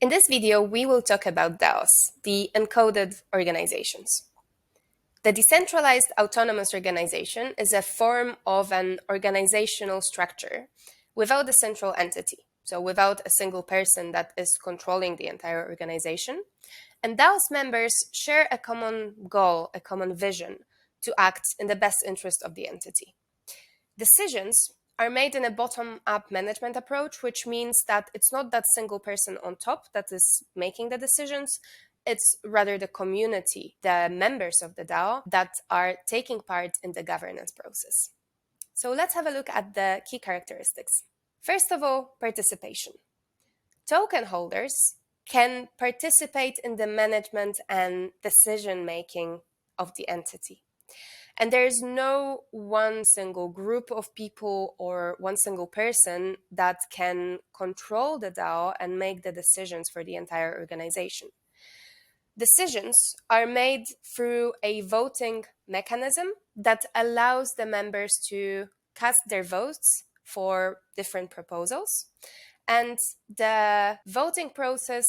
In this video, we will talk about DAOs, the encoded organizations. The Decentralized Autonomous Organization is a form of an organizational structure without a central entity, so without a single person that is controlling the entire organization. And DAOs members share a common goal, a common vision to act in the best interest of the entity. Decisions are made in a bottom-up management approach, which means that it's not that single person on top that is making the decisions. It's rather the community, the members of the DAO that are taking part in the governance process. So let's have a look at the key characteristics. First of all, participation. Token holders can participate in the management and decision-making of the entity. And there is no one single group of people or one single person that can control the DAO and make the decisions for the entire organization. Decisions are made through a voting mechanism that allows the members to cast their votes for different proposals. And the voting process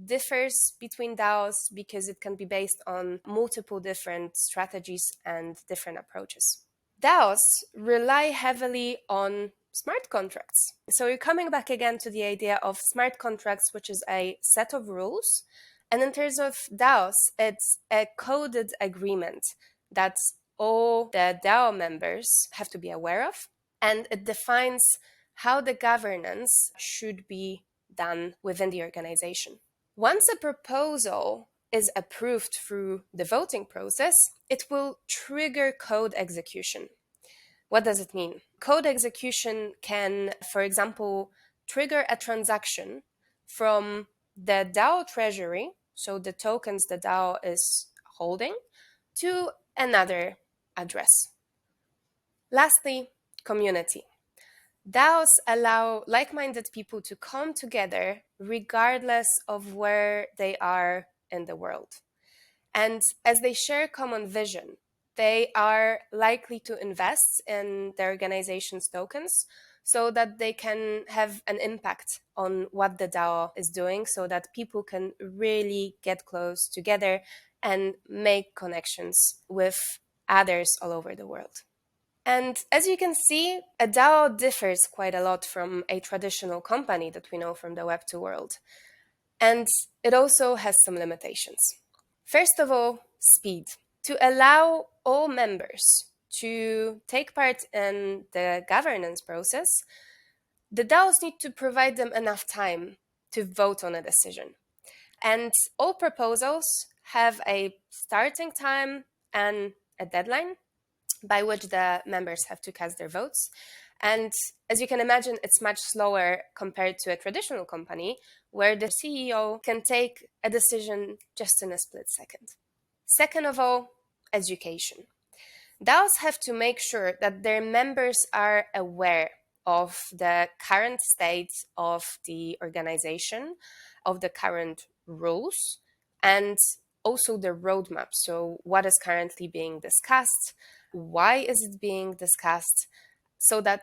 differs between DAOs because it can be based on multiple different strategies and different approaches. DAOs rely heavily on smart contracts. So you're coming back again to the idea of smart contracts, which is a set of rules. And in terms of DAOs, it's a coded agreement that all the DAO members have to be aware of. And it defines how the governance should be done within the organization. Once a proposal is approved through the voting process, it will trigger code execution. What does it mean? Code execution can, for example, trigger a transaction from the DAO treasury, so the tokens the DAO is holding, to another address. Lastly, community. DAOs allow like-minded people to come together regardless of where they are in the world. And as they share common vision, they are likely to invest in their organization's tokens so that they can have an impact on what the DAO is doing, so that people can really get close together and make connections with others all over the world. And as you can see, a DAO differs quite a lot from a traditional company that we know from the Web2 world. And it also has some limitations. First of all, speed. To allow all members to take part in the governance process, the DAOs need to provide them enough time to vote on a decision. And all proposals have a starting time and a deadline by which the members have to cast their votes. And as you can imagine, it's much slower compared to a traditional company where the CEO can take a decision just in a split second. Second of all, education. DAOs have to make sure that their members are aware of the current state of the organization, of the current rules, and also the roadmap. So what is currently being discussed, why is it being discussed, so that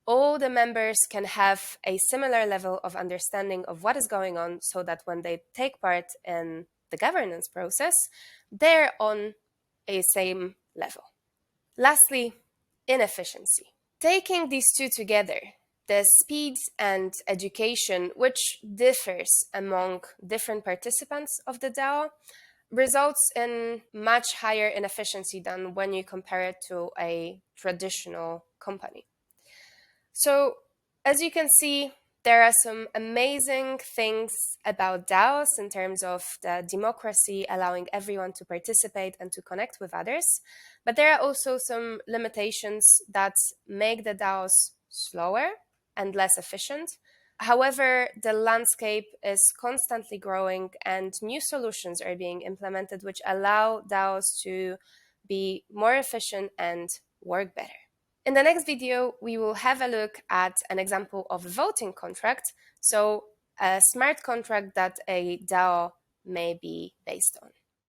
all the members can have a similar level of understanding of what is going on, so that when they take part in the governance process, they're on a same level. Lastly, inefficiency. Taking these two together, the speed and education, which differs among different participants of the DAO, results in much higher inefficiency than when you compare it to a traditional company. So, as you can see, there are some amazing things about DAOs in terms of the democracy, allowing everyone to participate and to connect with others. But there are also some limitations that make the DAOs slower and less efficient. However, the landscape is constantly growing and new solutions are being implemented which allow DAOs to be more efficient and work better. In the next video, we will have a look at an example of a voting contract, so a smart contract that a DAO may be based on.